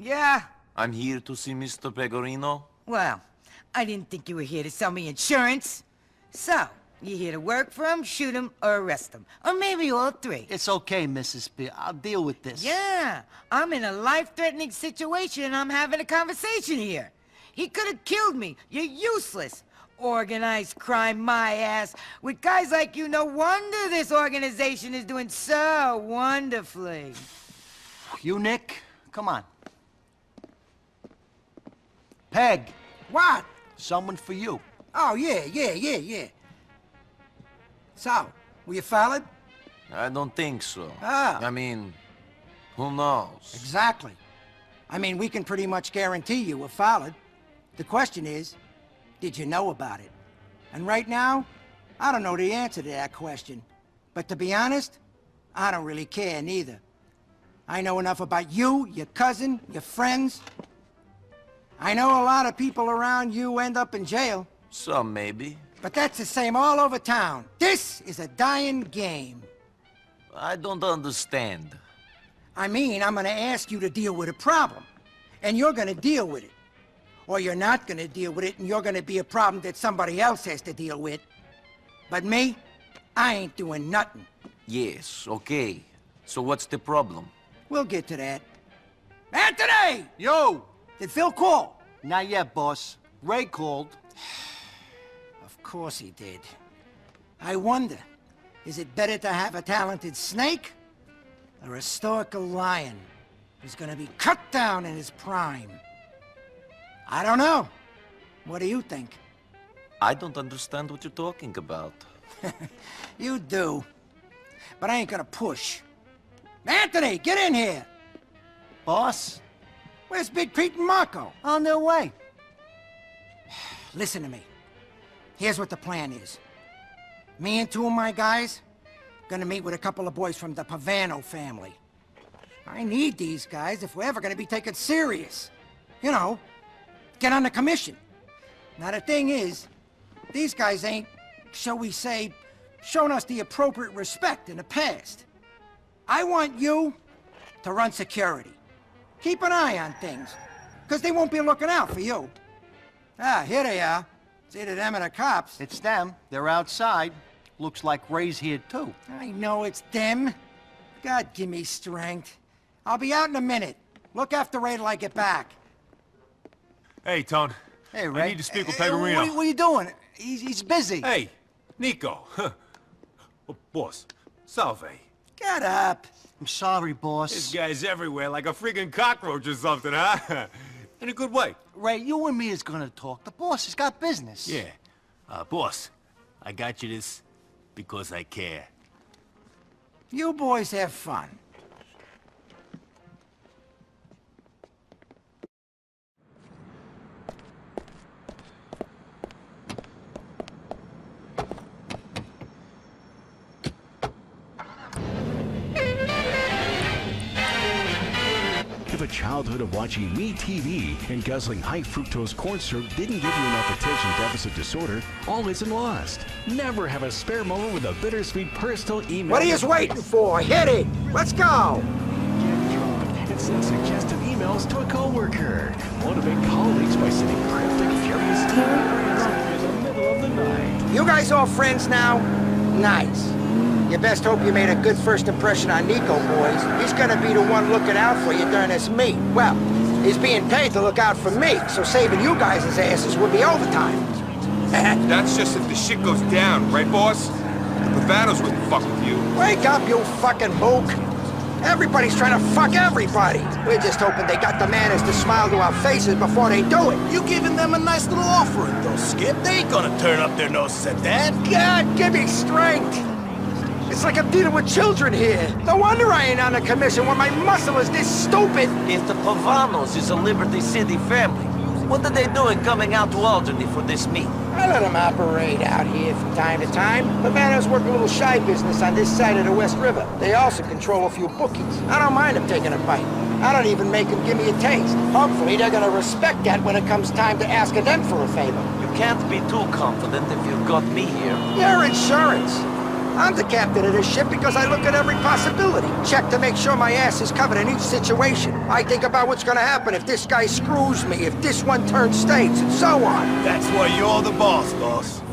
Yeah? I'm here to see Mr. Pegorino. Well, I didn't think you were here to sell me insurance. So, you here to work for him, shoot him, or arrest him? Or maybe all three? It's okay, Mrs. P. I'll deal with this. Yeah, I'm in a life-threatening situation and I'm having a conversation here. He could have killed me. You're useless. Organized crime, my ass. With guys like you, no wonder this organization is doing so wonderfully. You, Nick? Come on. Peg. What? Someone for you. Oh, yeah. So, were you followed? I don't think so. Ah. I mean, who knows? Exactly. I mean, we can pretty much guarantee you were followed. The question is, did you know about it? And right now, I don't know the answer to that question. But to be honest, I don't really care neither. I know enough about you, your cousin, your friends. I know a lot of people around you end up in jail. Some maybe. But that's the same all over town. This is a dying game. I don't understand. I mean, I'm gonna ask you to deal with a problem. And you're gonna deal with it. Or you're not gonna deal with it and you're gonna be a problem that somebody else has to deal with. But me, I ain't doing nothing. Yes, okay. So what's the problem? We'll get to that. Anthony! Yo! Did Phil call? Not yet, boss. Ray called. Of course he did. I wonder, is it better to have a talented snake or a stoical lion who's gonna be cut down in his prime? I don't know. What do you think? I don't understand what you're talking about. You do. But I ain't gonna push. Anthony, get in here! Boss? Where's Big Pete and Marco? On their way. Listen to me. Here's what the plan is. Me and two of my guys gonna meet with a couple of boys from the Pagano family. I need these guys if we're ever gonna be taken serious. You know, get on the commission. Now the thing is, these guys ain't, shall we say, shown us the appropriate respect in the past. I want you to run security. Keep an eye on things, because they won't be looking out for you. Ah, here they are. It's either them or the cops. It's them. They're outside. Looks like Ray's here, too. I know it's them. God, give me strength. I'll be out in a minute. Look after Ray till I get back. Hey, Tone. Hey, Ray. I need to speak with Hey, Pegorino. what are you doing? He's busy. Hey, Nico. Oh, boss, salve. Get up. I'm sorry, boss. This guy's everywhere like a friggin' cockroach or something, huh? In a good way. Ray, you and me is gonna talk. The boss has got business. Yeah. Boss, I got you this because I care. You boys have fun. If a childhood of watching MeTV and guzzling high fructose corn syrup didn't give you enough attention deficit disorder, all isn't lost. Never have a spare moment with a bittersweet personal email. What are you waiting for? Hit it! Let's go! Get drunk and send suggestive emails to a coworker. Motivate colleagues by sending cryptic, furious emails in the middle of the night. You guys all friends now? Nice. You best hope you made a good first impression on Nico, boys. He's gonna be the one looking out for you during this meet. Well, he's being paid to look out for me, so saving you guys' asses would be overtime. That's just if the shit goes down, right, boss? The Paganos wouldn't fuck with you. Wake up, you fucking mook! Everybody's trying to fuck everybody. We're just hoping they got the manners to smile to our faces before they do it. You giving them a nice little offering, though, Skip. They ain't gonna turn up their noses at that. God, give me strength! It's like I'm dealing with children here. No wonder I ain't on the commission when my muscle is this stupid. If the Pavanos is a Liberty City family, what are they doing coming out to Alderney for this meet? I let them operate out here from time to time. Paganos work a little shy business on this side of the West River. They also control a few bookies. I don't mind them taking a bite. I don't even make them give me a taste. Hopefully they're gonna respect that when it comes time to asking them for a favor. You can't be too confident if you've got me here. Your insurance. I'm the captain of this ship because I look at every possibility. Check to make sure my ass is covered in each situation. I think about what's gonna happen if this guy screws me, if this one turns states, and so on. That's why you're the boss.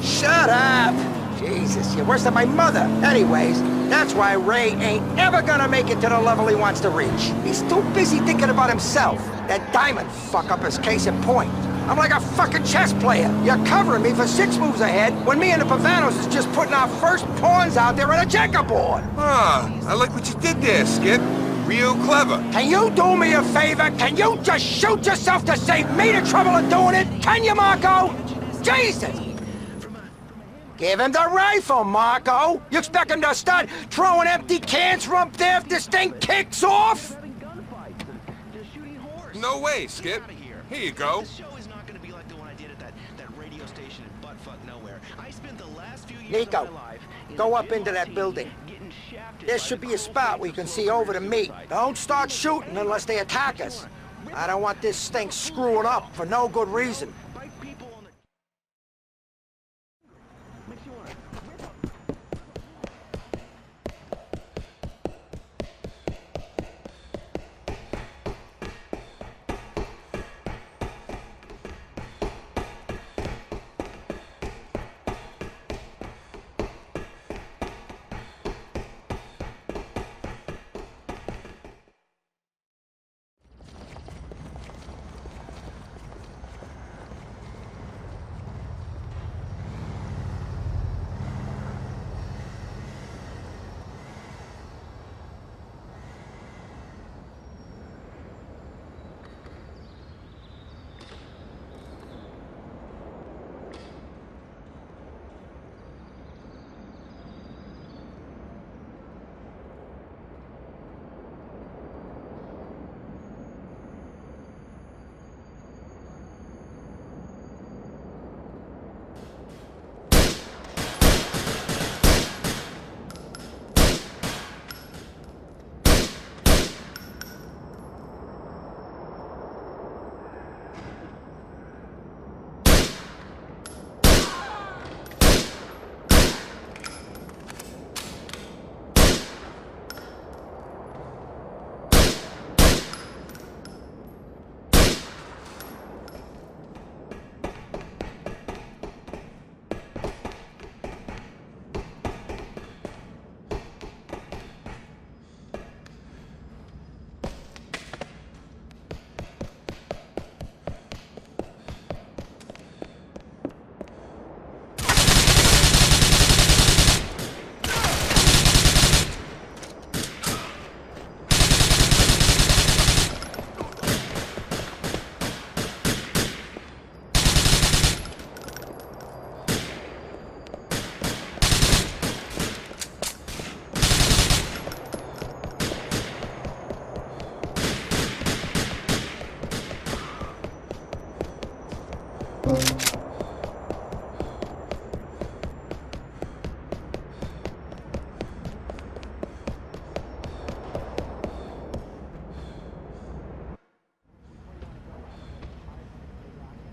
Shut up! Jesus, you're worse than my mother. Anyways, that's why Ray ain't ever gonna make it to the level he wants to reach. He's too busy thinking about himself. That diamond fuck-up is case in point. I'm like a fucking chess player. You're covering me for 6 moves ahead when me and the Pavanos is just putting our first pawns out there on a checkerboard. Ah, I like what you did there, Skip. Real clever. Can you do me a favor? Can you just shoot yourself to save me the trouble of doing it? Can you, Marco? Jesus! Give him the rifle, Marco! You expect him to start throwing empty cans from up there if this thing kicks off? No way, Skip. Here you go. Nico, go up into that building. There should be a spot where you can see over to me. Don't start shooting unless they attack us. I don't want this thing screwing up for no good reason.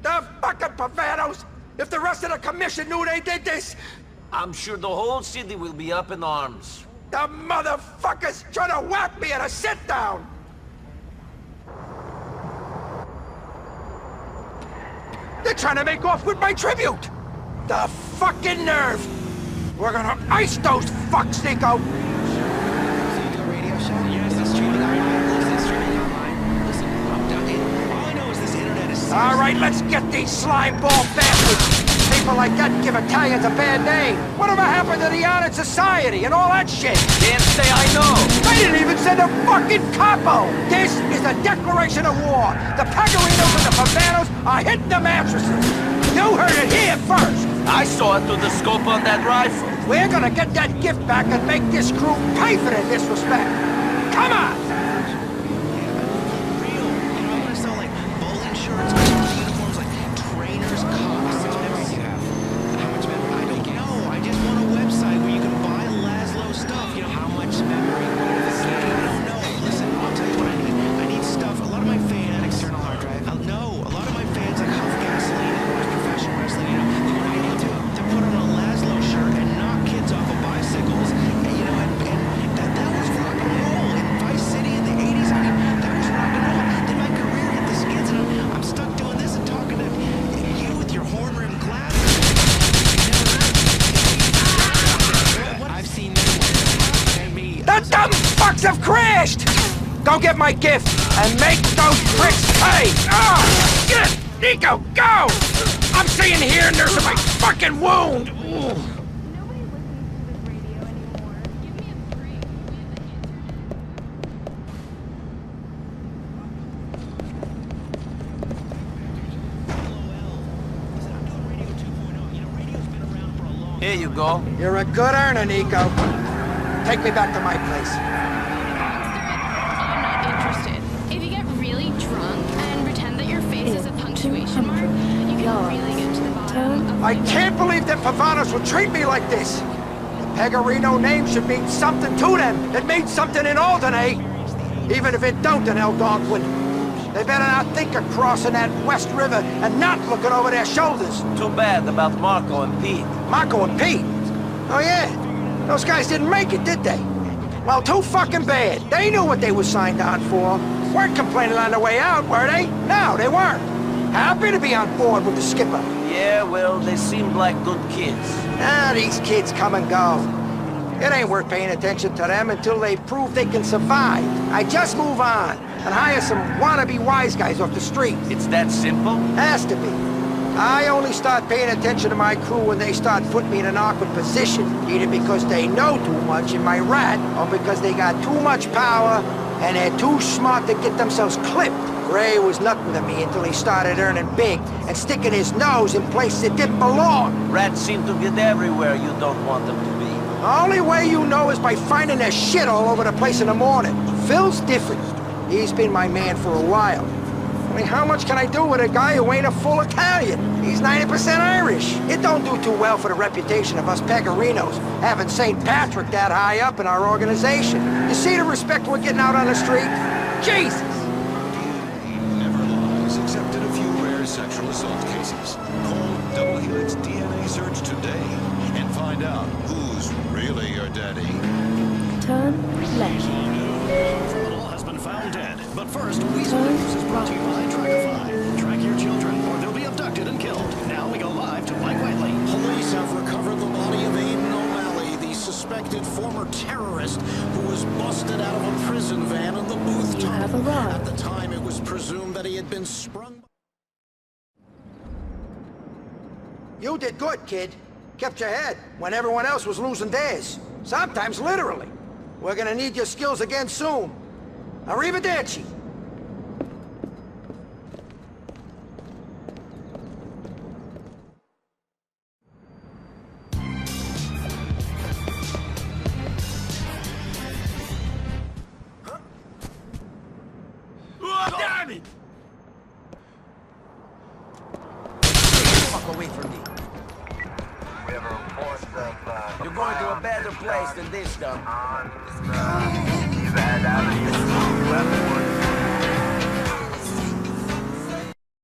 The fucking Pavanos! If the rest of the commission knew they did this! I'm sure the whole city will be up in arms. The motherfuckers trying to whack me at a sit-down! They're trying to make off with my tribute! The fucking nerve! We're gonna ice those fucks, Nico! All right, let's get these slime ball bastards! People like that give Italians a bad name. Whatever happened to the honored society and all that shit? Can't say I know. They didn't even send a fucking capo! This is a declaration of war. The Pegorinos and the Pavanos are hitting the mattresses. You heard it here first. I saw it through the scope on that rifle. We're gonna get that gift back and make this crew pay for their disrespect. Come on! Bicycles trucks have crashed! Go get my gift and make those pricks pay! Ah! Shit! Nico, go! I'm seeing here there's my fucking wound! Ooh. Here you go. You're a good earner, Nico. Take me back to my place. I'm not interested. If you get really drunk and pretend that your face is a punctuation mark, you can really get to the bottom of I can't believe that Pavanos would treat me like this. The Pegorino name should mean something to them. It means something in Alderney. Even if it don't in Algonquin. They better not think of crossing that West River and not looking over their shoulders. Too bad about Marco and Pete. Marco and Pete? Oh yeah, those guys didn't make it, did they? Well, too fucking bad. They knew what they were signed on for. Weren't complaining on the way out, were they? No, they weren't. Happy to be on board with the skipper. Yeah, well, they seemed like good kids. Ah, these kids come and go. It ain't worth paying attention to them until they prove they can survive. I just move on and hire some wannabe wise guys off the street. It's that simple? Has to be. I only start paying attention to my crew when they start putting me in an awkward position, either because they know too much in my rat, or because they got too much power and they're too smart to get themselves clipped. Ray was nothing to me until he started earning big and sticking his nose in places it didn't belong. Rats seem to get everywhere you don't want them to be. The only way you know is by finding their shit all over the place in the morning. Phil's different. He's been my man for a while. I mean, how much can I do with a guy who ain't a full Italian? He's 90% Irish. It don't do too well for the reputation of us Pegorinos, having St. Patrick that high up in our organization. You see the respect we're getting out on the street? Jesus! Never lies, except in a few rare sexual assault cases. Call Double Helix DNA Search today and find out who's really your daddy. Turn left. Criminal has been found dead. But first, Weasel News is brought to you by Trackify. Track your children, or they'll be abducted and killed. Now we go live to Mike Whiteley. Police have recovered the body of Aiden O'Malley, the suspected former terrorist who was busted out of a prison van in the Booth You have tunnel. arrived. At the time, it was presumed that he had been sprung. You did good, kid. Kept your head when everyone else was losing theirs. Sometimes literally. We're gonna need your skills again soon. Arrivederci. Oh, damn it! Fuck away from me. You're going to a better place than this, though. You've had